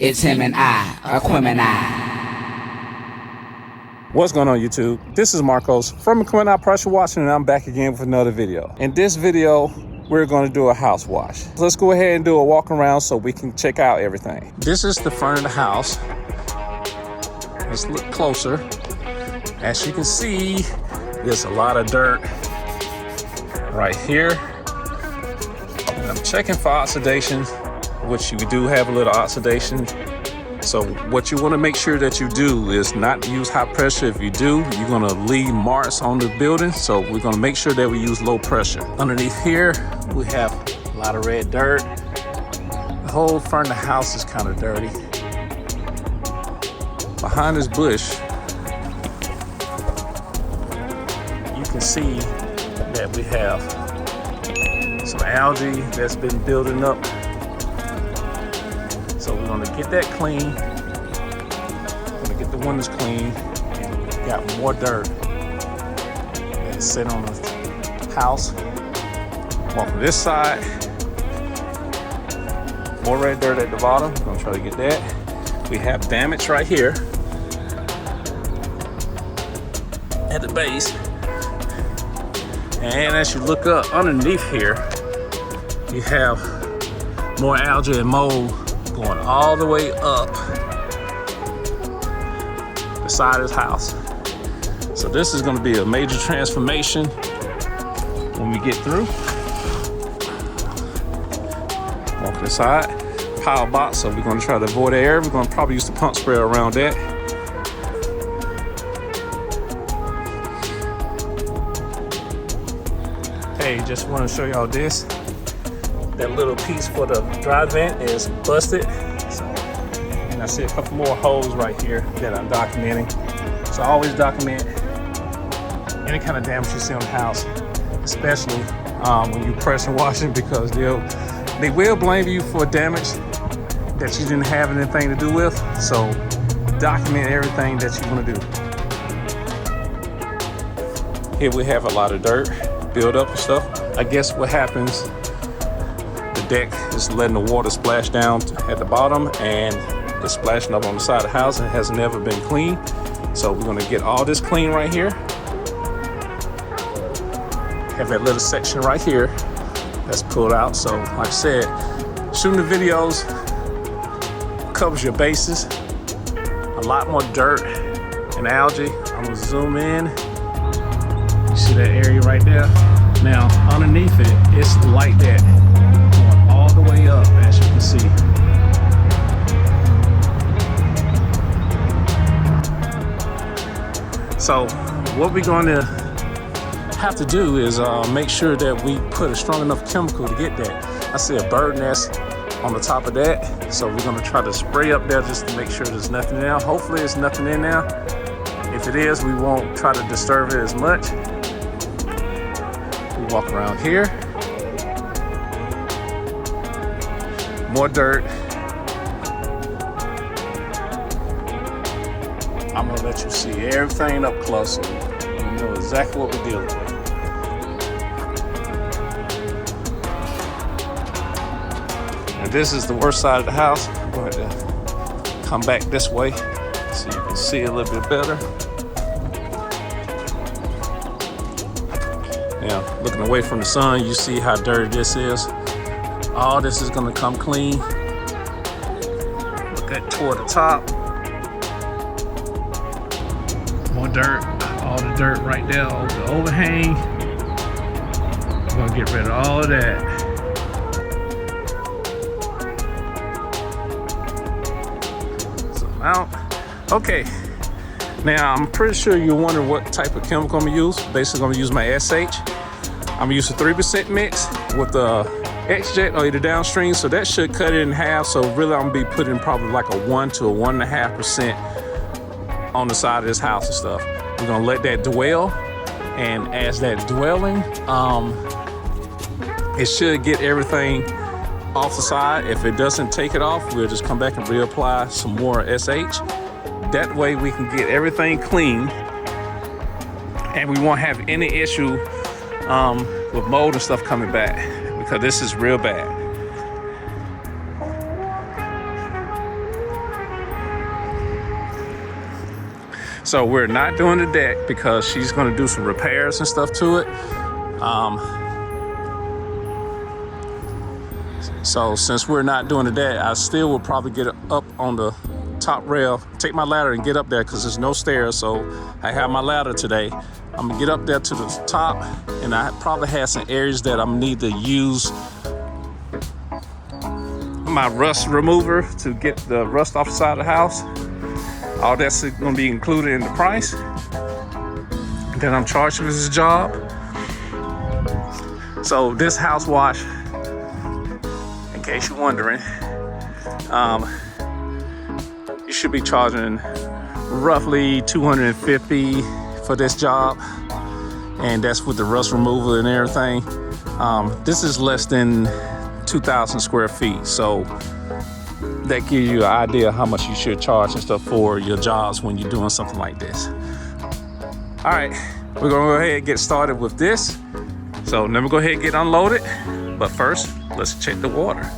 It's him and I, Aquemini. What's going on, YouTube? This is Marcos from Aquemini Pressure Washing, and I'm back again with another video. In this video, we're going to do a house wash. Let's go ahead and do a walk around so we can check out everything. This is the front of the house. Let's look closer. As you can see, there's a lot of dirt right here. And I'm checking for oxidation, which we do have a little oxidation. So what you want to make sure that you do is not use high pressure. If you do, you're going to leave marks on the building. So we're going to make sure that we use low pressure. Underneath here, we have a lot of red dirt. The whole front of the house is kind of dirty. Behind this bush, you can see that we have some algae that's been building up. So we're gonna get that clean. We're gonna get the windows clean. Got more dirt that's sitting on the house. Walk to this side. More red dirt at the bottom. I'm gonna try to get that. We have damage right here at the base. And as you look up underneath here, you have more algae and mold going all the way up the side of this house. So this is going to be a major transformation when we get through. Walk this side, pile box, so we're going to try to avoid air. We're going to probably use the pump sprayer around that. Hey, just want to show y'all this. That little piece for the dry vent is busted. So, and I see a couple more holes right here that I'm documenting. So I always document any kind of damage you see on the house, especially when you pressure washing, because they will blame you for damage that you didn't have anything to do with. So document everything that you want to do. Here we have a lot of dirt build up and stuff. I guess what happens, deck is letting the water splash down at the bottom, and it's splashing up on the side of the house, and it has never been clean. So we're going to get all this clean right here. Have that little section right here that's pulled out. So like I said, shooting the videos covers your bases. A lot more dirt and algae. I'm going to zoom in. You see that area right there? Now underneath it, it's like that, all the way up, as you can see. So what we're going to have to do is make sure that we put a strong enough chemical to get that. I see a bird nest on the top of that, so we're going to try to spray up there just to make sure there's nothing there. Hopefully there's nothing in there. If it is, we won't try to disturb it as much. We walk around here. More dirt. I'm gonna let you see everything up close so you know exactly what we're dealing with. And this is the worst side of the house. I'm going to come back this way so you can see a little bit better. Now, looking away from the sun, you see how dirty this is. All this is gonna come clean. Look at toward the top. More dirt, all the dirt right there over the overhang. We're gonna get rid of all of that. So now, okay. Now I'm pretty sure you're wondering what type of chemical I'm gonna use. Basically, I'm gonna use my SH. I'm gonna use a 3% mix with the X-Jet or either downstream, so that should cut it in half. So really I'm gonna be putting probably like a 1 to a 1.5% on the side of this house and stuff. We're gonna let that dwell, and as that dwelling, it should get everything off the side. If it doesn't take it off, we'll just come back and reapply some more SH. That way we can get everything clean, and we won't have any issue with mold and stuff coming back, because this is real bad. So we're not doing the deck because she's gonna do some repairs and stuff to it. So since we're not doing the deck, I still will probably get up on the top rail, take my ladder and get up there because there's no stairs. So I have my ladder today. I'm gonna get up there to the top, and I probably have some areas that I'm need to use my rust remover to get the rust off the side of the house. All that's gonna be included in the price that I'm charged for this job. So this house wash, in case you're wondering, you should be charging roughly $250 for this job, and that's with the rust removal and everything. This is less than 2,000 square feet, so that gives you an idea how much you should charge and stuff for your jobs when you're doing something like this. All right, we're gonna go ahead and get started with this. So let me go ahead and get unloaded, but first, let's check the water.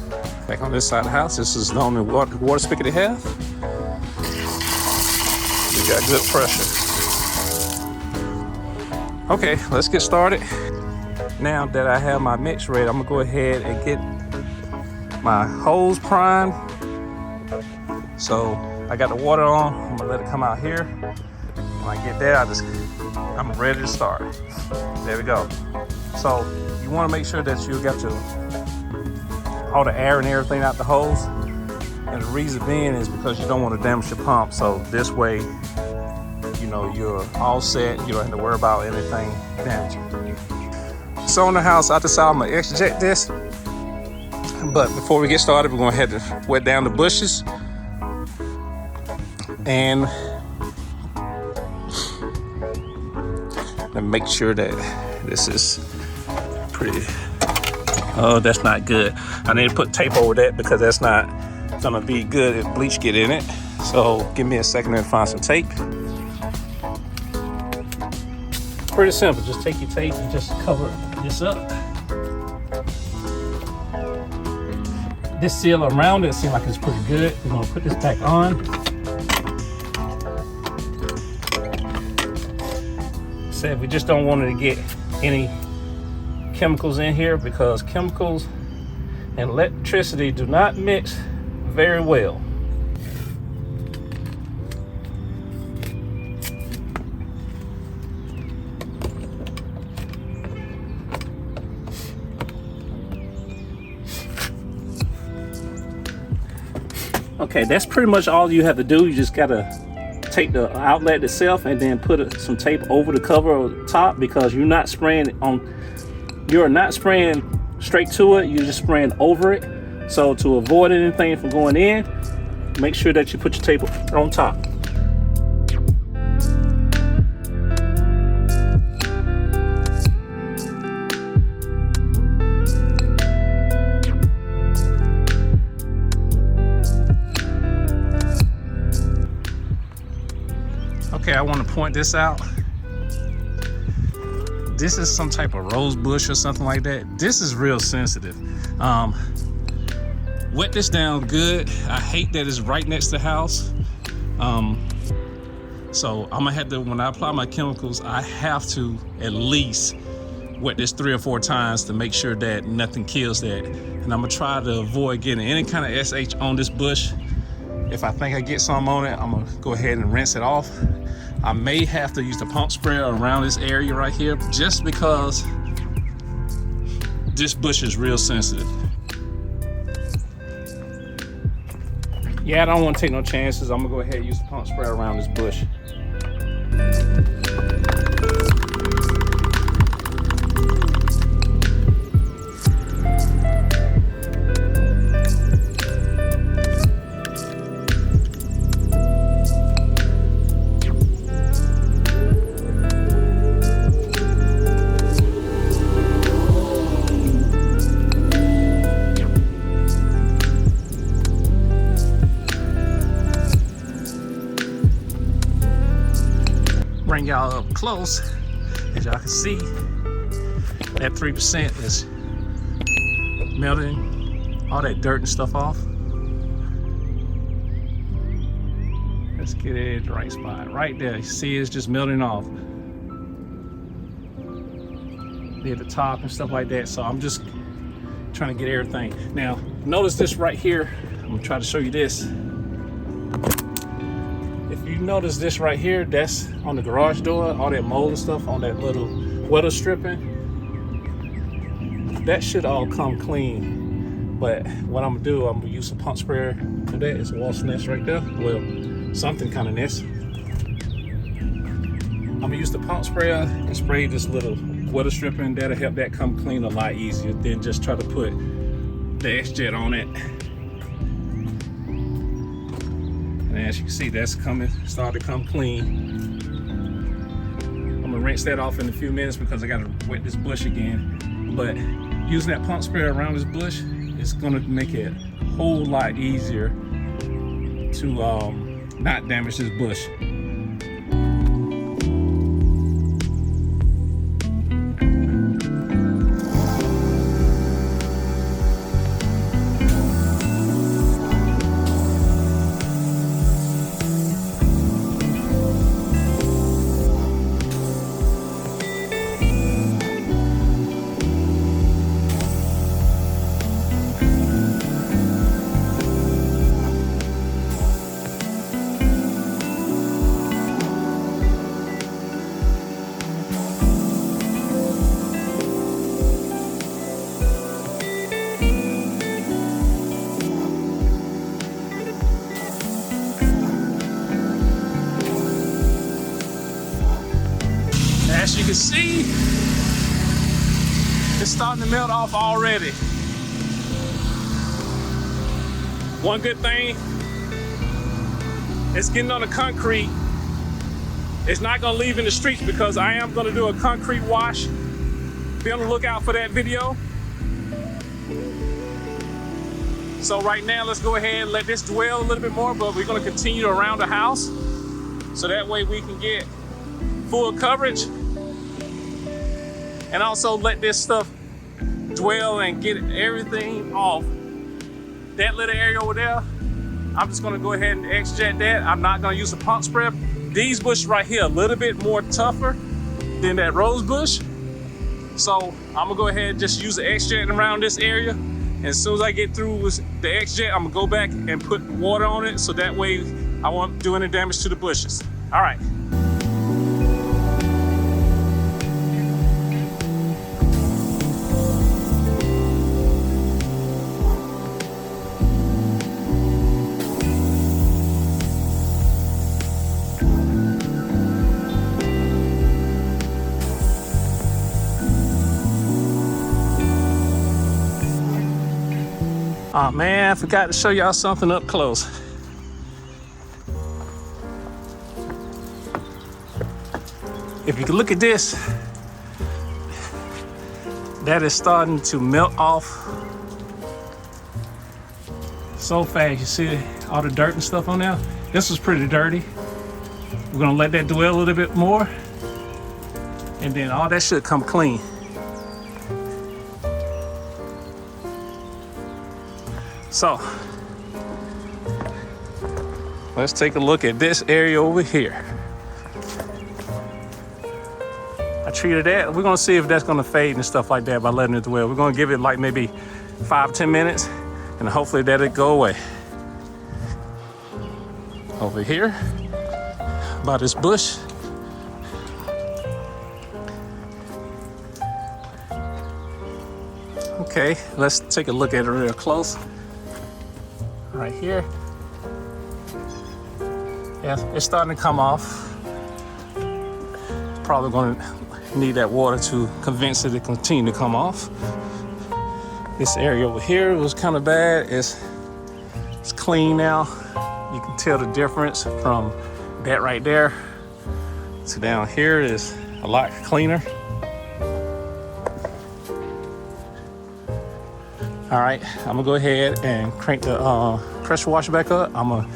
Back on this side of the house, this is the only water spigot they have. We got good pressure. Okay, let's get started. Now that I have my mix ready, I'm gonna go ahead and get my hose primed. So I got the water on, I'm gonna let it come out here. When I get there, I'm ready to start. There we go. So you wanna make sure that you got all the air and everything out the hose. And the reason being is because you don't want to damage your pump. So this way, you know, you're all set. You don't have to worry about anything damaging. So in the house, I decided I'm gonna exject this. But before we get started, we're gonna have to wet down the bushes. And make sure that this is pretty. Oh, that's not good. I need to put tape over that because that's not gonna be good if bleach get in it. So give me a second and find some tape. Pretty simple, just take your tape and just cover this up. This seal around it seems like it's pretty good. We're gonna put this back on. Said we just don't want it to get any chemicals in here because chemicals and electricity do not mix very well. Okay, that's pretty much all you have to do. You just gotta take the outlet itself and then put some tape over the cover or the top because you're not spraying straight to it, you're just spraying over it. So to avoid anything from going in, make sure that you put your tape on top. Okay, I want to point this out. This is some type of rose bush or something like that. This is real sensitive. Wet this down good. I hate that it's right next to the house. So I'm gonna have to, when I apply my chemicals, I have to at least wet this 3 or 4 times to make sure that nothing kills that. And I'm gonna try to avoid getting any kind of SH on this bush. If I think I get some on it, I'm gonna go ahead and rinse it off. I may have to use the pump sprayer around this area right here just because this bush is real sensitive. Yeah, I don't want to take no chances. I'm gonna go ahead and use the pump sprayer around this bush. Bring y'all up close. As y'all can see, that 3% is melting all that dirt and stuff off. Let's get it at the right spot. Right there. You see it's just melting off. Near the top and stuff like that. So I'm just trying to get everything. Now, notice this right here. I'm gonna try to show you this. If you notice this right here, that's on the garage door, all that mold and stuff on that little weather stripping. That should all come clean. But what I'm gonna do, I'm gonna use some pump sprayer for that. It's a wasp nest right there. Well, something kind of nest. I'm gonna use the pump sprayer and spray this little weather stripping. That'll help that come clean a lot easier than just try to put the X-Jet on it. And as you can see, that's starting to come clean. I'm gonna rinse that off in a few minutes because I gotta wet this bush again. But using that pump sprayer around this bush is gonna make it a whole lot easier to not damage this bush. As you can see, it's starting to melt off already. One good thing, it's getting on the concrete. It's not gonna leave in the streets because I am gonna do a concrete wash. Be on the lookout for that video. So right now, let's go ahead and let this dwell a little bit more, but we're gonna continue around the house. So that way we can get full coverage. And also let this stuff dwell and get everything off. That little area over there, I'm just gonna go ahead and X-Jet that. I'm not gonna use a pump spray. These bushes right here, a little bit more tougher than that rose bush. So I'm gonna go ahead and just use the X-Jet around this area. And as soon as I get through with the X-Jet, I'm gonna go back and put water on it so that way I won't do any damage to the bushes. All right. Oh man, I forgot to show y'all something up close. If you can look at this, that is starting to melt off so fast. You see all the dirt and stuff on there? This was pretty dirty. We're gonna let that dwell a little bit more, and then all that should come clean. So, let's take a look at this area over here. I treated that. We're gonna see if that's gonna fade and stuff like that by letting it dwell. We're gonna give it like maybe 5-10 minutes and hopefully that'll go away. Over here, by this bush. Okay, let's take a look at it real close. Right here. Yeah, it's starting to come off. Probably gonna need that water to convince it to continue to come off. This area over here was kind of bad. It's clean now. You can tell the difference from that right there to down here is a lot cleaner. All right, I'm gonna go ahead and crank the pressure washer back up. I'm gonna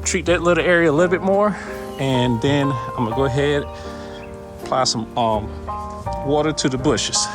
treat that little area a little bit more, and then I'm gonna go ahead apply some water to the bushes.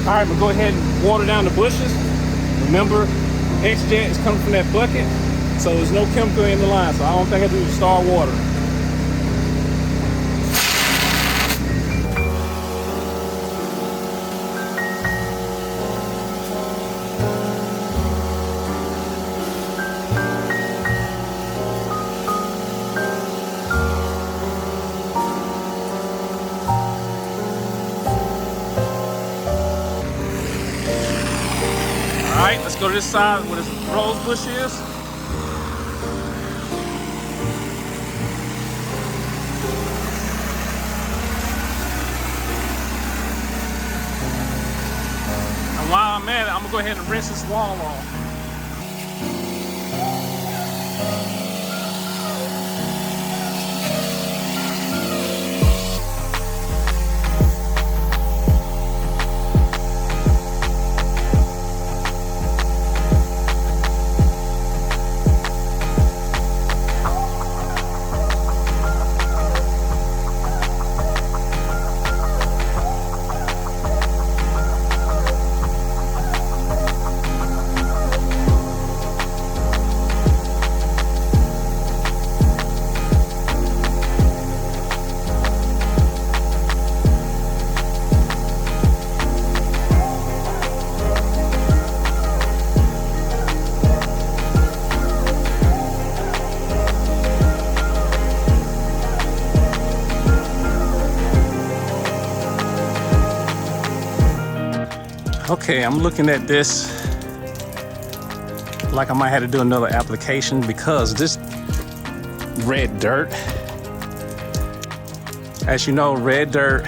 All right, but go ahead and water down the bushes. Remember, X-Jet is coming from that bucket, so there's no chemical in the line, so I don't think I do is start watering. All right, let's go to this side where this rose bush is. And while I'm at it, I'm gonna go ahead and rinse this wall off. Okay, I'm looking at this like I might have to do another application because this red dirt, as you know, red dirt,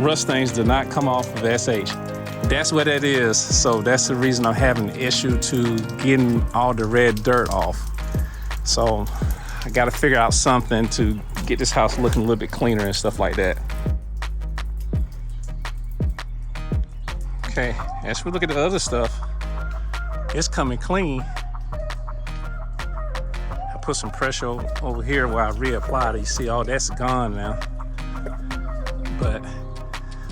rust stains do not come off of SH. That's what that is. So that's the reason I'm having an issue to getting all the red dirt off. So I got to figure out something to get this house looking a little bit cleaner and stuff like that. Okay, as we look at the other stuff, it's coming clean. I put some pressure over here where I reapplied it. You see all that's gone now. But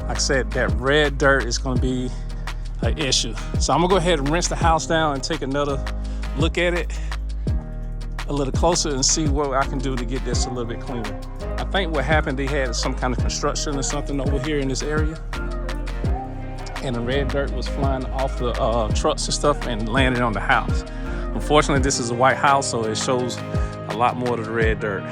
like I said, that red dirt is gonna be an issue. So I'm gonna go ahead and rinse the house down and take another look at it a little closer and see what I can do to get this a little bit cleaner. I think what happened, they had some kind of construction or something over here in this area, and the red dirt was flying off the trucks and stuff and landed on the house. Unfortunately, this is a white house, so it shows a lot more of the red dirt.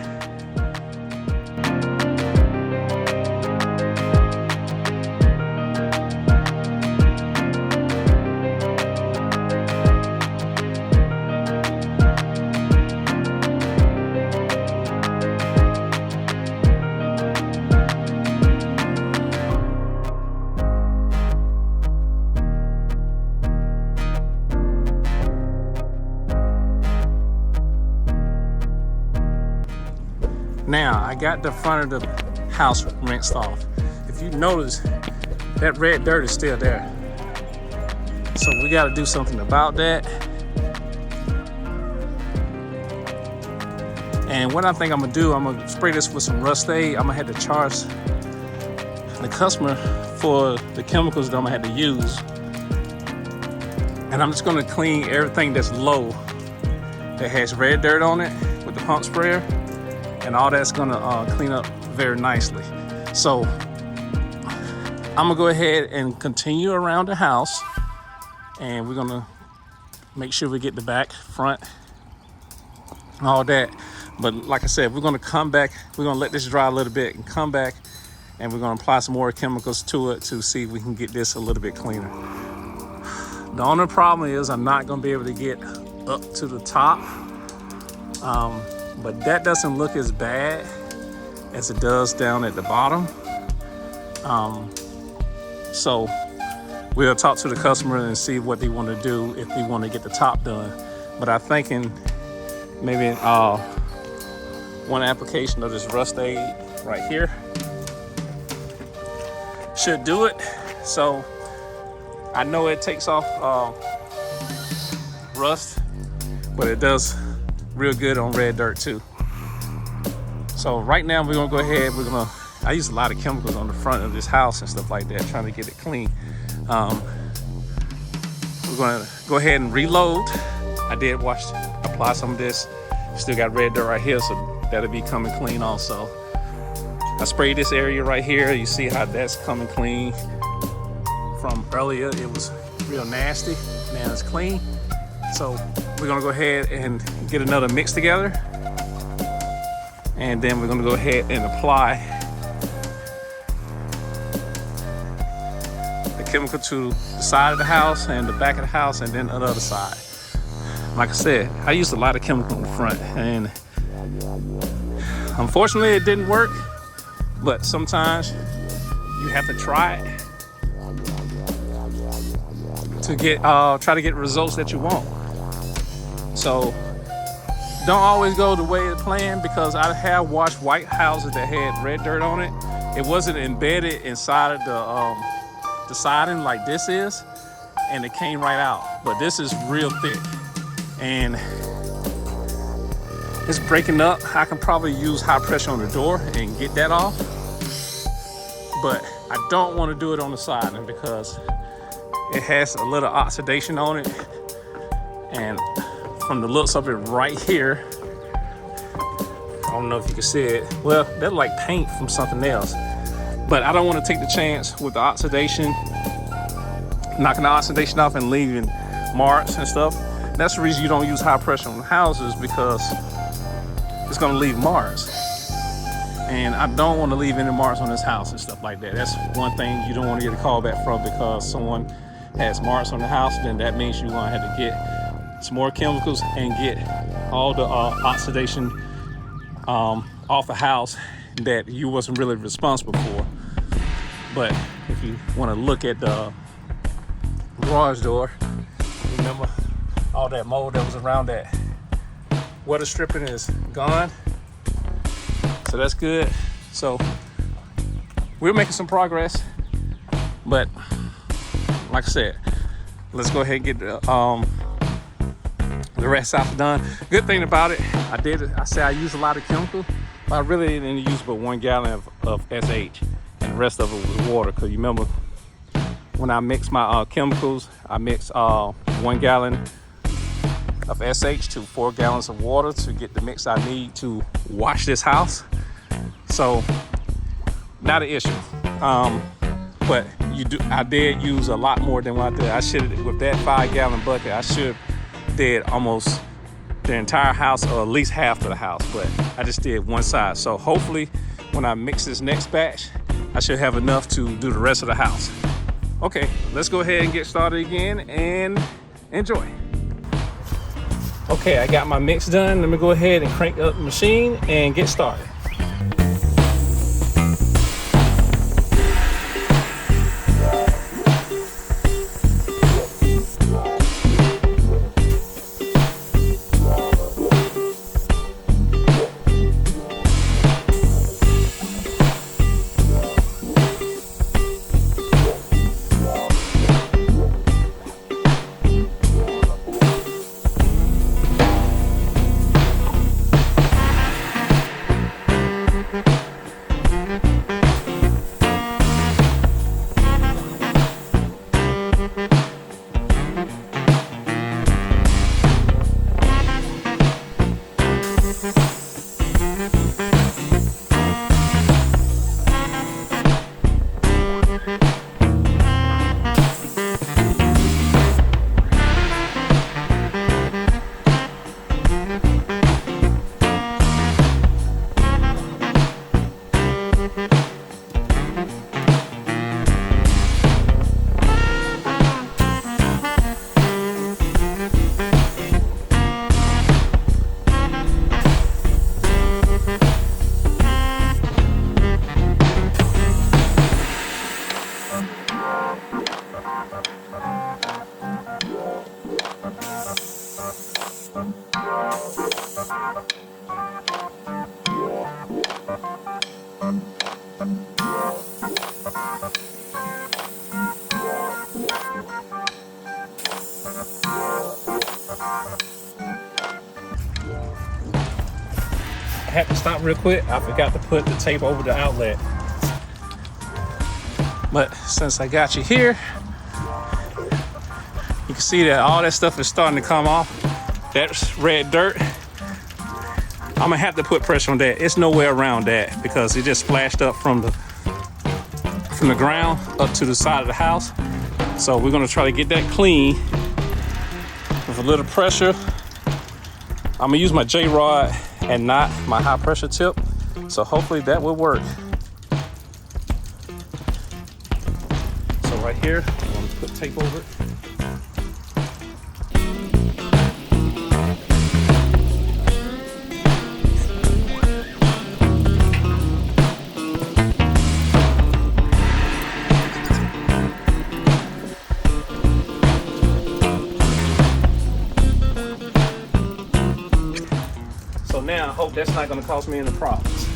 Now, I got the front of the house rinsed off. If you notice, that red dirt is still there. So we gotta do something about that. And what I think I'm gonna do, I'm gonna spray this with some rust aid. I'm gonna have to charge the customer for the chemicals that I'm gonna have to use. And I'm just gonna clean everything that's low that has red dirt on it with the pump sprayer. And all that's gonna clean up very nicely. So I'm gonna go ahead and continue around the house, and we're gonna make sure we get the back, front, all that. But like I said, we're gonna come back, we're gonna let this dry a little bit and come back, and we're gonna apply some more chemicals to it to see if we can get this a little bit cleaner. The only problem is I'm not gonna be able to get up to the top. But that doesn't look as bad as it does down at the bottom. So we'll talk to the customer and see what they want to do if they want to get the top done. But I'm thinking maybe one application of this rust aid right here should do it. So I know it takes off rust, but it does real good on red dirt too. So right now we're gonna go ahead, I use a lot of chemicals on the front of this house and stuff like that, trying to get it clean. We're gonna go ahead and reload. I did apply some of this. Still got red dirt right here, so that'll be coming clean also. I sprayed this area right here. You see how that's coming clean. From earlier, it was real nasty. Now it's clean. So we're gonna go ahead and get another mix together. And then we're gonna go ahead and apply the chemical to the side of the house and the back of the house and then the other side. Like I said, I used a lot of chemical in the front and unfortunately it didn't work, but sometimes you have to try it to get try to get results that you want. So don't always go the way it's planned, because I have washed white houses that had red dirt on it. It wasn't embedded inside of the siding like this is, and it came right out. But this is real thick and it's breaking up. I can probably use high pressure on the door and get that off, but I don't want to do it on the siding because it has a little oxidation on it, and from the looks of it right here, I don't know if you can see it. Well, that's like paint from something else, but I don't want to take the chance with the oxidation, knocking the oxidation off and leaving marks and stuff. That's the reason you don't use high pressure on houses, because it's going to leave marks, and I don't want to leave any marks on this house and stuff like that. That's one thing you don't want to get a call back from, because someone has marks on the house. Then that means you're going to have to get some more chemicals and get all the oxidation off the house that you wasn't really responsible for. But if you want to look at the garage door, remember all that mold that was around that water stripping is gone, so that's good. So we're making some progress, but like I said, let's go ahead and get the rest out done. Good thing about it, I said I used a lot of chemical, but I really didn't use but 1 gallon of SH, and the rest of it was water. Because you remember when I mix my chemicals, I mix 1 gallon of SH to 4 gallons of water to get the mix I need to wash this house. So not an issue, but I did use a lot more than what I did. I should have, with that 5 gallon bucket, I should have did almost the entire house, or at least half of the house, but I just did one side. So hopefully when I mix this next batch, I should have enough to do the rest of the house. Okay, let's go ahead and get started again and enjoy. Okay, I got my mix done. Let me go ahead and crank up the machine and get started. I had to stop real quick. I forgot to put the tape over the outlet. But since I got you here, see that all that stuff is starting to come off. That's red dirt. I'm gonna have to put pressure on that. It's nowhere around that because it just splashed up from the ground up to the side of the house. So we're gonna try to get that clean with a little pressure. I'm gonna use my J-rod and not my high pressure tip. So hopefully that will work. So right here, I'm gonna put tape over it. So now I hope that's not gonna cause me any problems.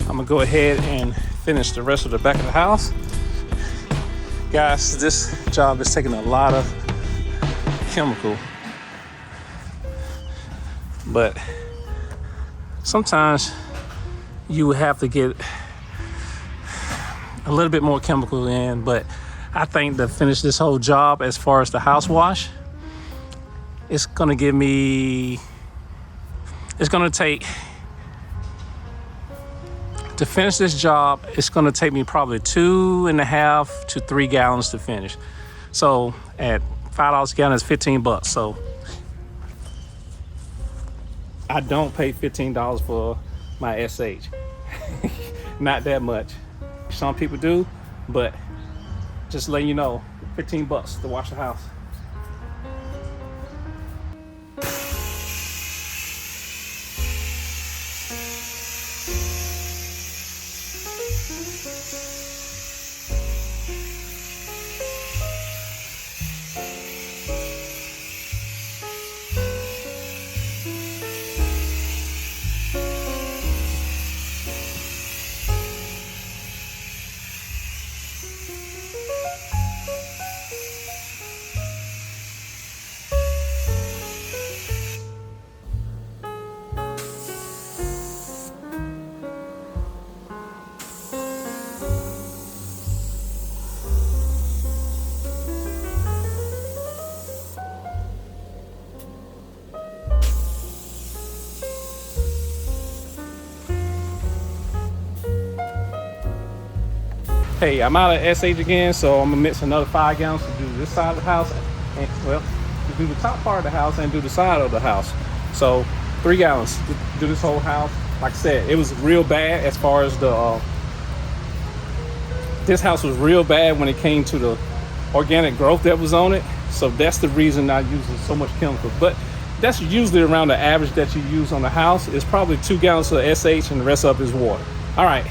I'm gonna go ahead and finish the rest of the back of the house. Guys, this job is taking a lot of chemical, but sometimes you have to get a little bit more chemical in, but I think to finish this whole job as far as the house wash, it's gonna take to finish this job, it's gonna take me probably 2.5 to 3 gallons to finish. So at $5 a gallon is $15. So I don't pay $15 for my SH. Not that much. Some people do, but just letting you know, $15 to wash the house. Hey, I'm out of SH again, so I'm gonna mix another 5 gallons to do this side of the house, and well, to do the top part of the house and do the side of the house. So 3 gallons to do this whole house. Like I said, it was real bad as far as the this house was real bad when it came to the organic growth that was on it. So that's the reason I use so much chemical. But that's usually around the average that you use on the house. It's probably 2 gallons of SH and the rest of it is water. All right.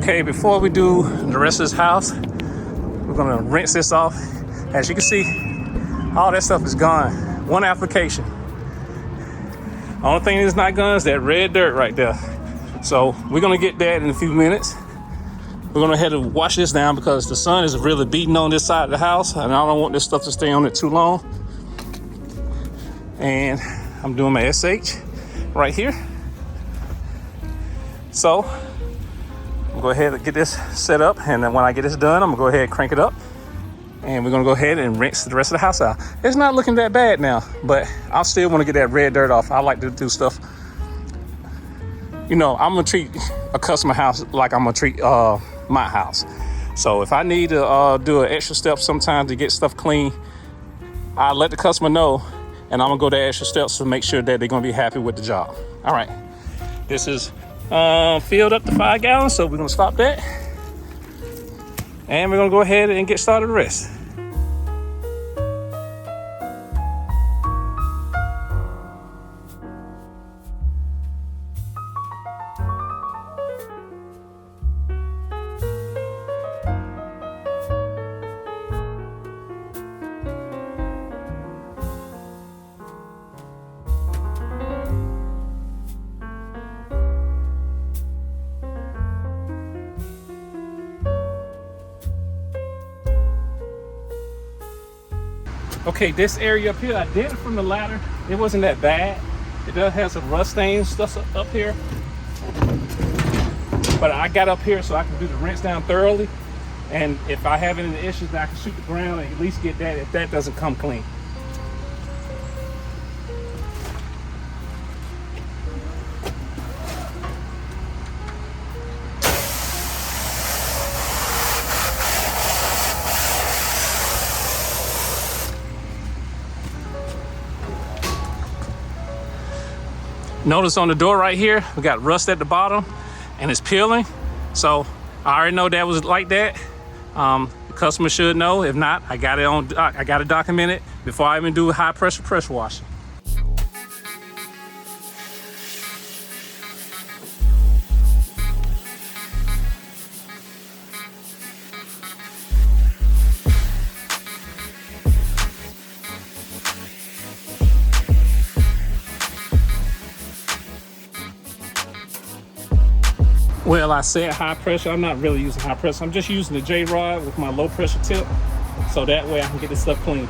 Okay, before we do the rest of this house, we're gonna rinse this off. As you can see, all that stuff is gone. One application. Only thing that's not gone is that red dirt right there. So we're gonna get that in a few minutes. We're gonna head to wash this down because the sun is really beating on this side of the house and I don't want this stuff to stay on it too long. And I'm doing my SH right here. So I'm gonna go ahead and get this set up, and then when I get this done, I'm gonna go ahead and crank it up, and we're gonna go ahead and rinse the rest of the house out. It's not looking that bad now, but I still want to get that red dirt off. I like to do stuff. You know, I'm gonna treat a customer house like I'm gonna treat my house. So if I need to do an extra step sometimes to get stuff clean, I let the customer know, and I'm gonna go the extra steps to make sure that they're gonna be happy with the job. All right, this is filled up to 5 gallons, so we're gonna stop that and we're gonna go ahead and get started with the rest. Okay, this area up here, I did it from the ladder. It wasn't that bad. It does have some rust stains stuff up here. But I got up here so I can do the rinse down thoroughly. And if I have any issues, then I can shoot the ground and at least get that if that doesn't come clean. Notice on the door right here, we got rust at the bottom and it's peeling. So I already know that was like that. The customer should know. If not, I got it documented before I even do high pressure washing. Well, I said high pressure. I'm not really using high pressure. I'm just using the J-rod with my low pressure tip. So that way I can get this stuff clean.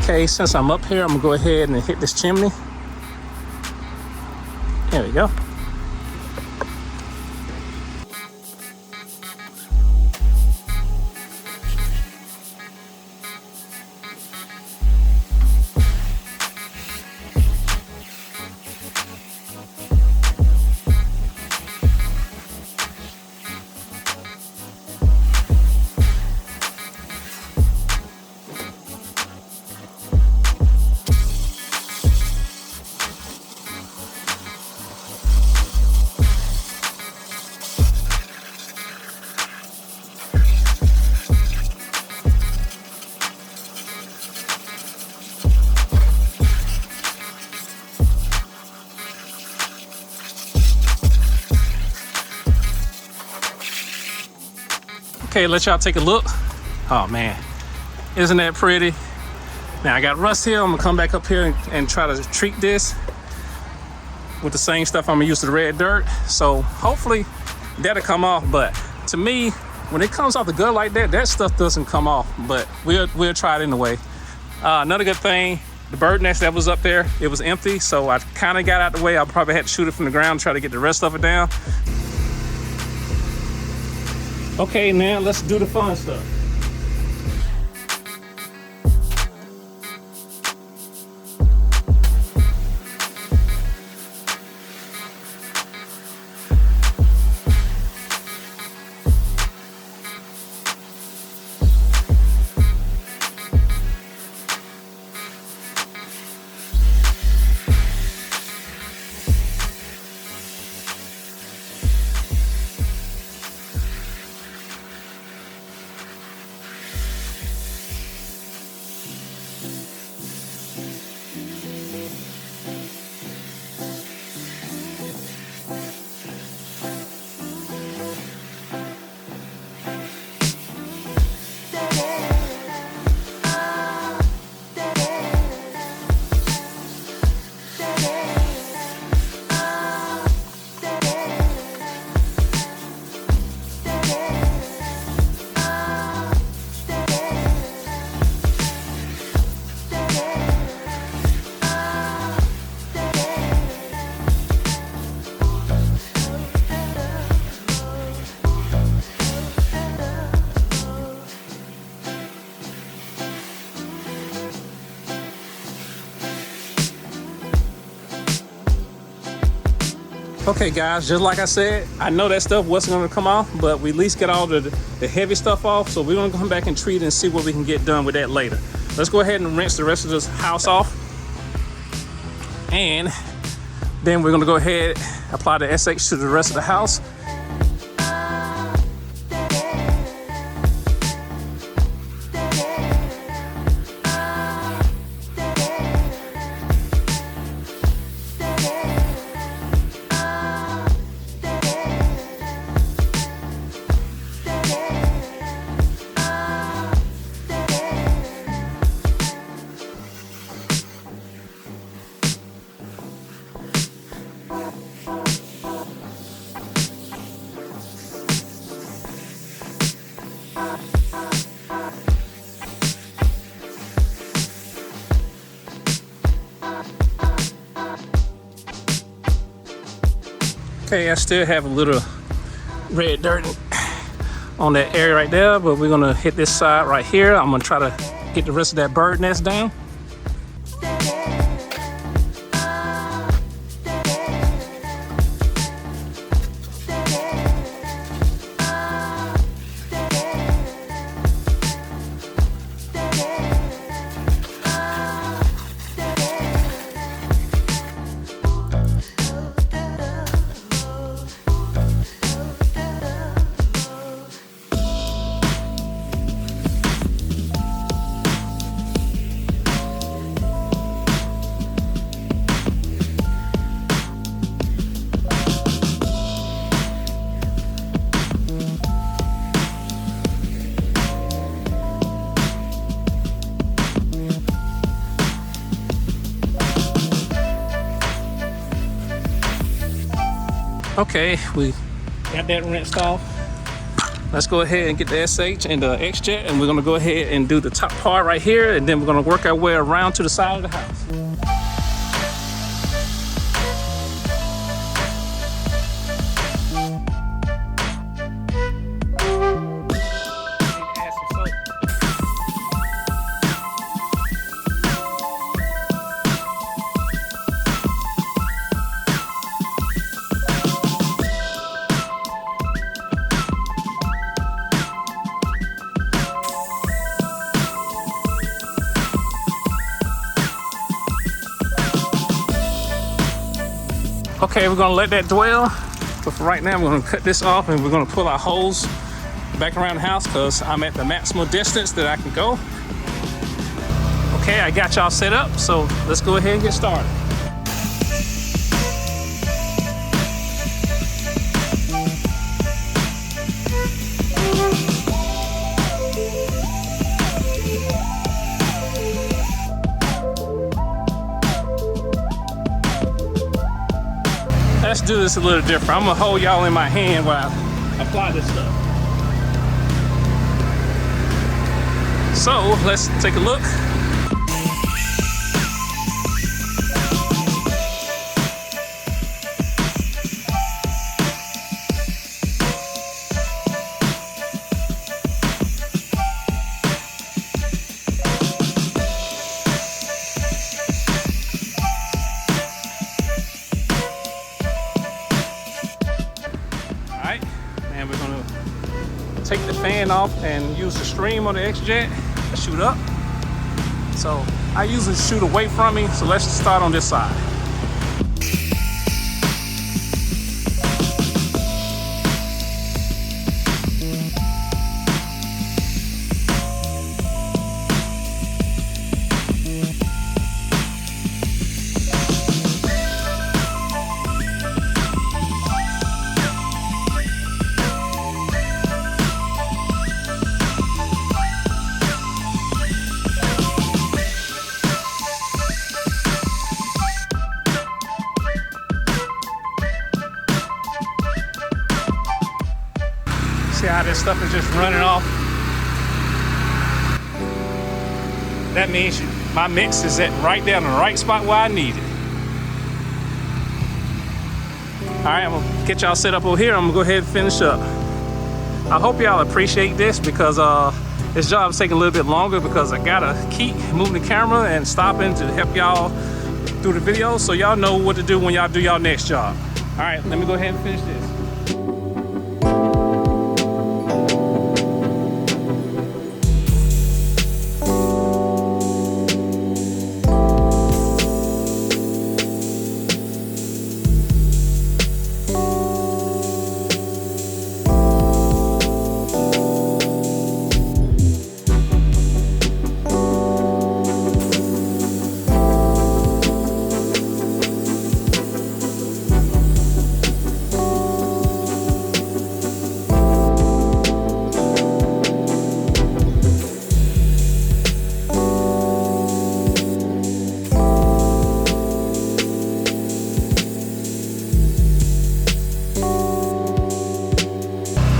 Okay, since I'm up here, I'm gonna go ahead and hit this chimney. There we go. Okay, let y'all take a look. Oh man, isn't that pretty? Now I got rust here. I'm gonna come back up here and try to treat this with the same stuff I'm gonna use to the red dirt. So hopefully that'll come off. But to me, when it comes off the gut like that, that stuff doesn't come off. But we'll try it anyway. Another good thing, the bird nest that was up there, it was empty. So I kind of got out the way. I probably had to shoot it from the ground, try to get the rest of it down. Okay, now let's do the fun stuff. Okay guys, just like I said, I know that stuff wasn't gonna come off, but we at least get all the heavy stuff off. So we're gonna come back and treat it and see what we can get done with that later. Let's go ahead and rinse the rest of this house off. And then we're gonna go ahead, apply the SH to the rest of the house. Okay, I still have a little red dirt on that area right there, but we're gonna hit this side right here. I'm gonna try to get the rest of that bird nest down. Okay, we got that rinsed off. Let's go ahead and get the SH and the X-Jet, and we're gonna go ahead and do the top part right here, and then we're gonna work our way around to the side of the house. Add some soap. Okay, we're gonna let that dwell, but for right now, we're gonna cut this off and we're gonna pull our hose back around the house because I'm at the maximum distance that I can go. Okay, I got y'all set up, so let's go ahead and get started. Let's do this a little different. I'm gonna hold y'all in my hand while I apply this stuff. So let's take a look. And we're gonna take the fan off and use the stream on the X-Jet to shoot up. So I usually shoot away from me, so let's start on this side. See how this stuff is just running off? That means my mix is at right down in the right spot where I need it. All right, I'm gonna get y'all set up over here. I'm gonna go ahead and finish up. I hope y'all appreciate this because this job is taking a little bit longer because I gotta keep moving the camera and stopping to help y'all through the video so y'all know what to do when y'all do y'all next job. All right, let me go ahead and finish this.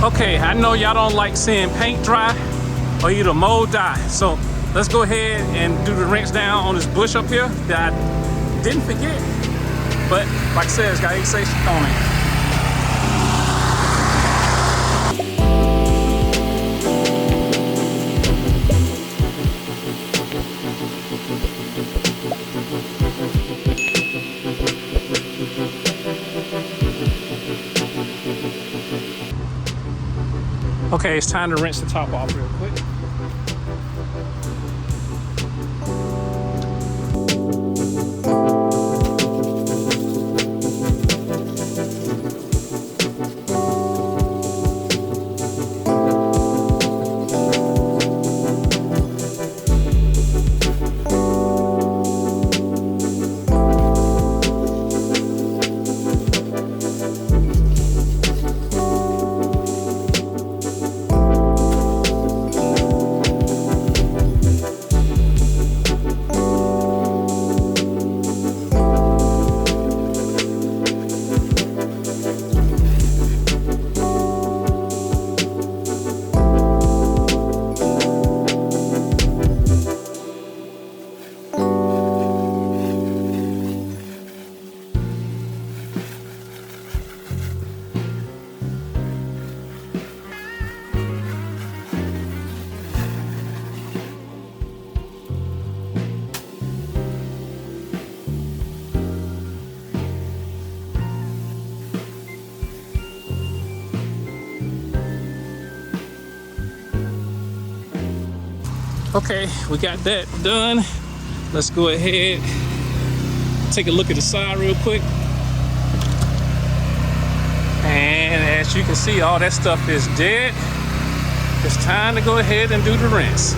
Okay, I know y'all don't like seeing paint dry, or either mold die. So let's go ahead and do the rinse down on this bush up here that I didn't forget. But like I said, it's got fixation on it. Okay, it's time to rinse the top off real quick. Okay, we got that done. Let's go ahead, take a look at the side real quick. And as you can see, all that stuff is dead. It's time to go ahead and do the rinse.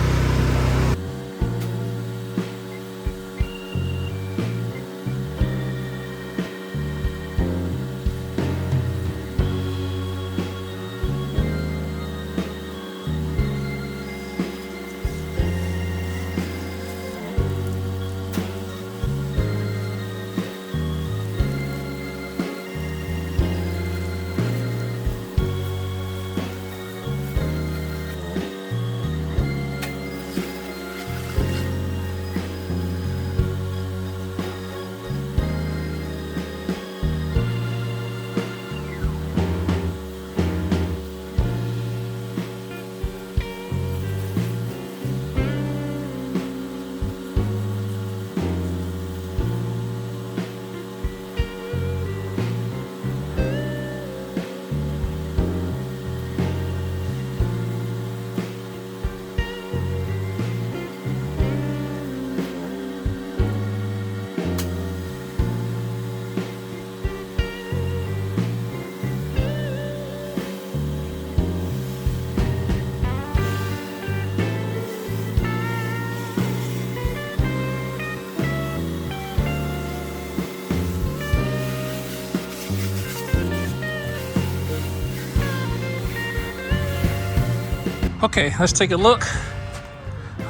Okay, let's take a look.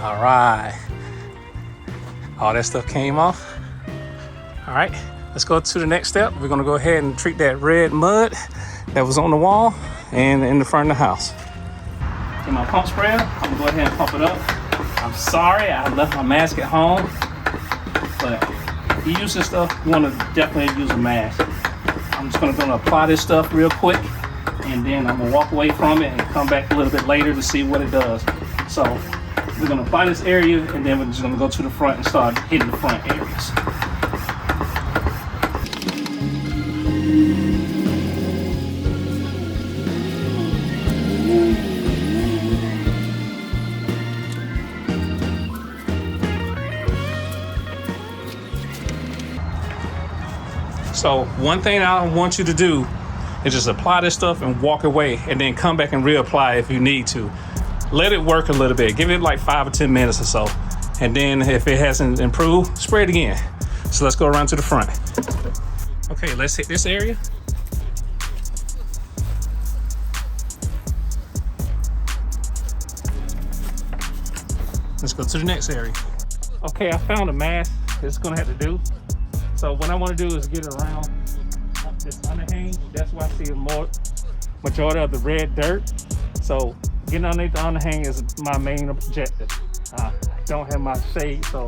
All right. All that stuff came off. All right, let's go to the next step. We're gonna go ahead and treat that red mud that was on the wall and in the front of the house. Get my pump sprayer, I'm gonna go ahead and pump it up. I'm sorry, I left my mask at home, but if you use this stuff, you wanna definitely use a mask. I'm just gonna apply this stuff real quick, and then I'm gonna walk away from it and come back a little bit later to see what it does. So we're gonna apply this area, and then we're just gonna go to the front and start hitting the front areas. So one thing I want you to do is just apply this stuff and walk away, and then come back and reapply if you need to. Let it work a little bit. Give it like 5 or 10 minutes or so. And then if it hasn't improved, spray it again. So let's go around to the front. Okay, let's hit this area. Let's go to the next area. Okay, I found a mask it's gonna have to do. So what I wanna do is get around this underhang. That's why I see more majority of the red dirt. So getting underneath the underhang is my main objective. I don't have my shade, so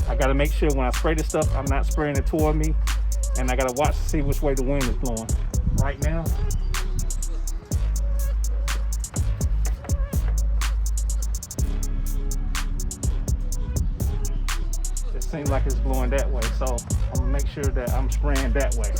I gotta make sure when I spray this stuff, I'm not spraying it toward me, and I gotta watch to see which way the wind is blowing. Right now, it seems like it's blowing that way, so I'm gonna make sure that I'm spraying that way.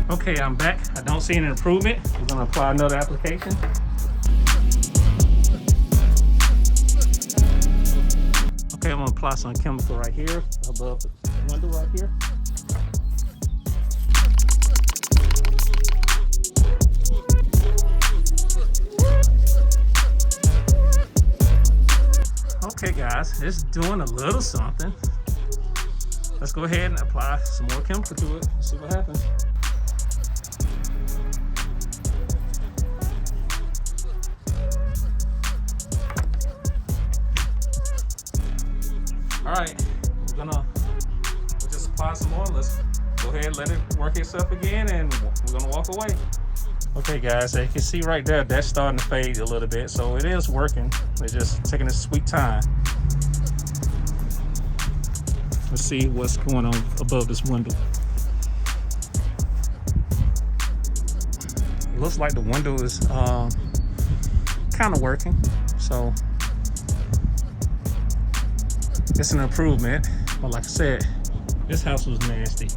Okay, I'm back. I don't see any improvement. I'm gonna apply another application. Okay, I'm gonna apply some chemical right here above the window right here. Okay guys, it's doing a little something. Let's go ahead and apply some more chemical to it and see what happens. All right, we'll just apply some more. Let's go ahead and let it work itself again, and we're gonna walk away. Okay guys, as you can see right there, that's starting to fade a little bit, so it is working. It's just taking its sweet time. Let's see what's going on above this window. It looks like the window is kind of working, so it's an improvement. But like I said, this house was nasty.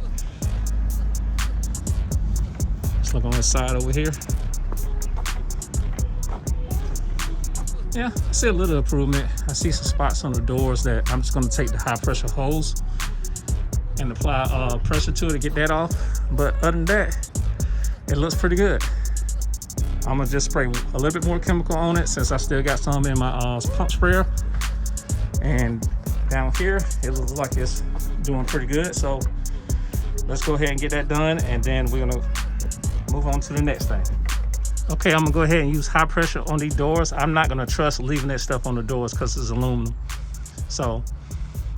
Let's look on this side over here. Yeah, I see a little improvement. I see some spots on the doors that I'm just gonna take the high pressure hose and apply pressure to it to get that off. But other than that, it looks pretty good. I'm gonna just spray a little bit more chemical on it since I still got some in my pump sprayer. And down here, it looks like it's doing pretty good. So let's go ahead and get that done, and then we're gonna move on to the next thing. Okay, I'm gonna go ahead and use high pressure on these doors. I'm not gonna trust leaving that stuff on the doors because it's aluminum. So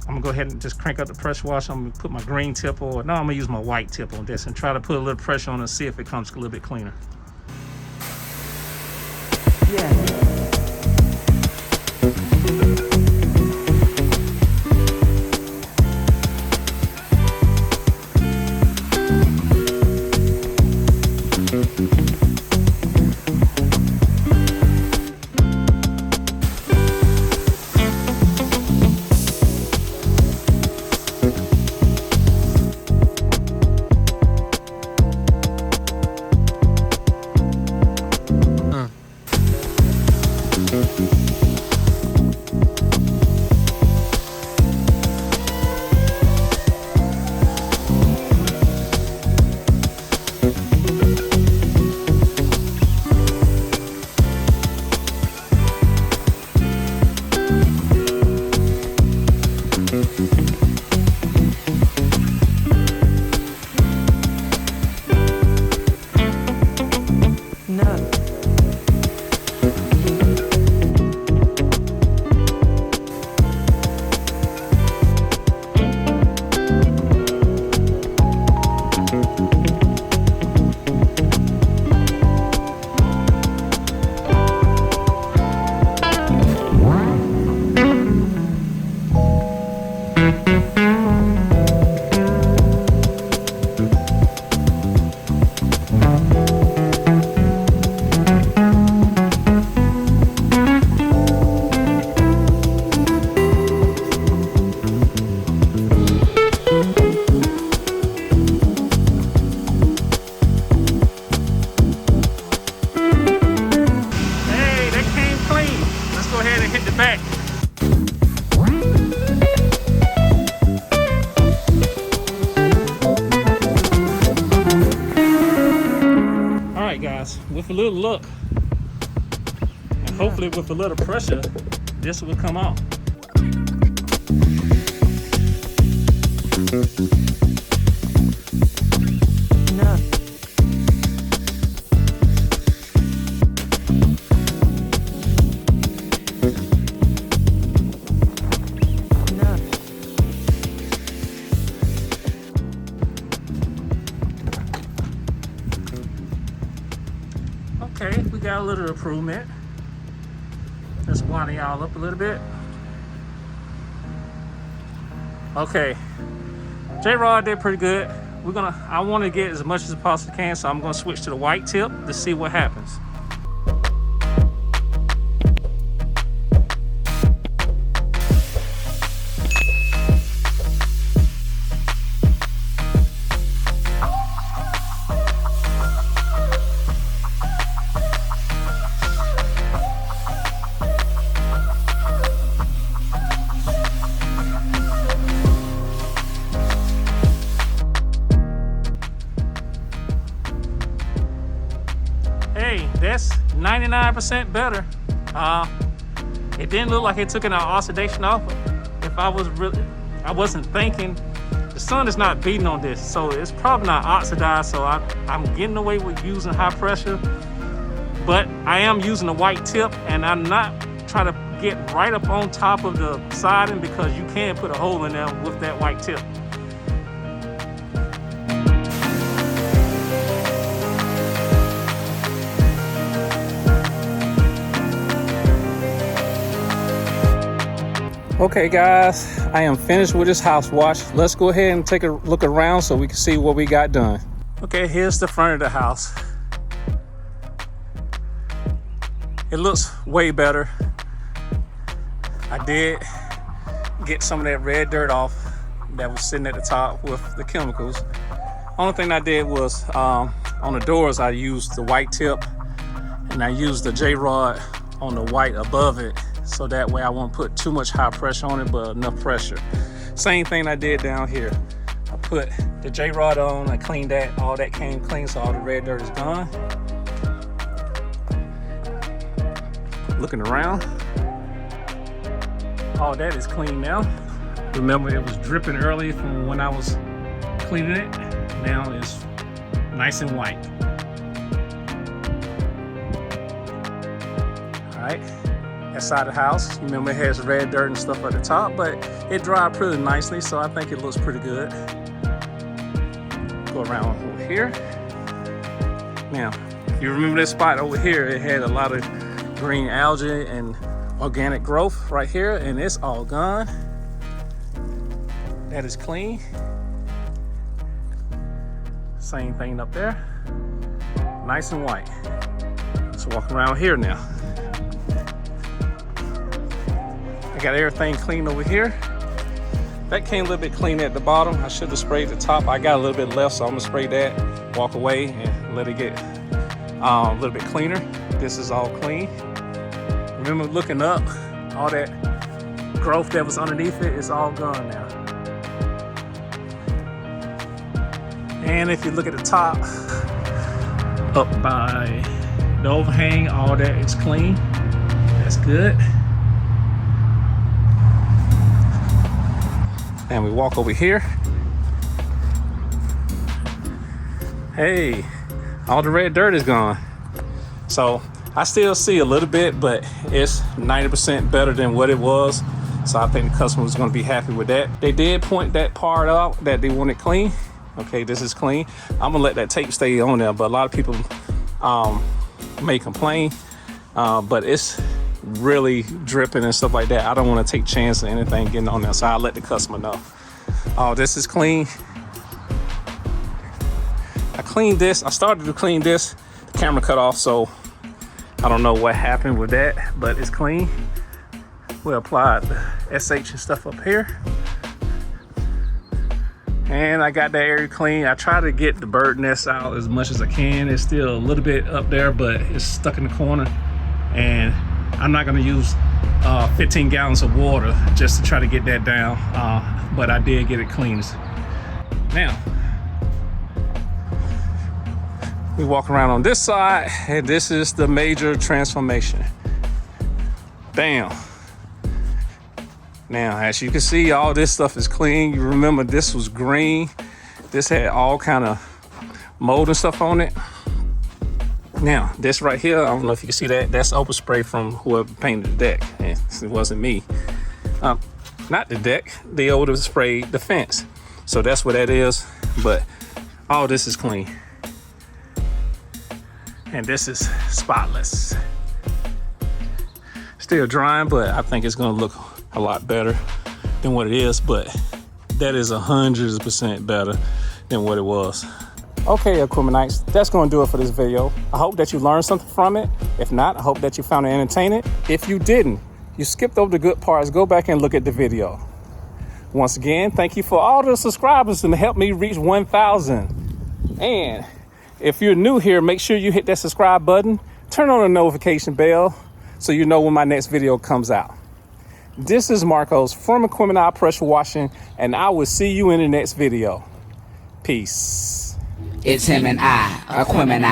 I'm gonna go ahead and just crank up the pressure wash. I'm gonna put my green tip, or no, I'm gonna use my white tip on this and try to put a little pressure on it and see if it comes a little bit cleaner. Yeah. Back. All right guys, with a little luck and hopefully with a little pressure, this will come out. got a little improvement. Let's widen y'all up a little bit. Okay, J-Rod did pretty good. I want to get as much as I possibly can, so I'm gonna switch to the white tip to see what happens. Hey, that's 99% better. It didn't look like it took an oxidation off. If I wasn't thinking, the sun is not beating on this, so it's probably not oxidized. So I'm getting away with using high pressure, but I am using a white tip, and I'm not trying to get right up on top of the siding because you can put a hole in there with that white tip. Okay guys, I am finished with this house wash. Let's go ahead and take a look around so we can see what we got done. Okay, here's the front of the house. It looks way better. I did get some of that red dirt off that was sitting at the top with the chemicals. Only thing I did was on the doors I used the white tip, and I used the J-Rod on the white above it, so that way I won't put too much high pressure on it, but enough pressure. Same thing I did down here. I put the J-Rod on, I cleaned that, all that came clean, so all the red dirt is gone. Looking around, all that is clean now. Remember, it was dripping early from when I was cleaning it. Now it's nice and white. All right. That side of the house, remember it has red dirt and stuff at the top, but it dried pretty nicely, so I think it looks pretty good. Go around over here. Now, if you remember this spot over here, it had a lot of green algae and organic growth right here, and it's all gone. That is clean. Same thing up there. Nice and white. Let's walk around here now. Got everything clean over here. That came a little bit clean at the bottom. I should have sprayed the top. I got a little bit left, so I'm gonna spray that, walk away, and let it get a little bit cleaner. This is all clean. Remember looking up, all that growth that was underneath it is all gone now. And if you look at the top, up by the overhang, all that is clean. That's good. And we walk over here. Hey, all the red dirt is gone. So I still see a little bit, but it's 90% better than what it was. So I think the customer is going to be happy with that. They did point that part out that they want it clean. Okay, this is clean. I'm gonna let that tape stay on there, but a lot of people may complain, but it's really dripping and stuff like that. I don't want to take chance of anything getting on there, so I'll let the customer know. Oh, this is clean. I cleaned this. I started to clean this. The camera cut off, so I don't know what happened with that, but it's clean. We applied the SH and stuff up here. And I got that area clean. I try to get the bird nest out as much as I can. It's still a little bit up there, but it's stuck in the corner. And I'm not gonna use 15 gallons of water just to try to get that down, but I did get it cleaned. Now, we walk around on this side, and this is the major transformation. Bam. Now, as you can see, all this stuff is clean. You remember this was green. This had all kind of mold and stuff on it. Now, this right here, I don't know if you can see that. That's overspray from whoever painted the deck. And it wasn't me. Not the deck. They oversprayed the fence. So that's what that is. But all this is clean. And this is spotless. Still drying, but I think it's gonna look a lot better than what it is, but that is 100% better than what it was. Okay, Equipmentites, that's gonna do it for this video. I hope that you learned something from it. If not, I hope that you found it entertaining. If you didn't, you skipped over the good parts, go back and look at the video. Once again, thank you for all the subscribers and help me reach 1,000. And if you're new here, make sure you hit that subscribe button, turn on the notification bell so you know when my next video comes out. This is Marcos from Equipment Pressure Washing, and I will see you in the next video. Peace. It's him and I, Equipment.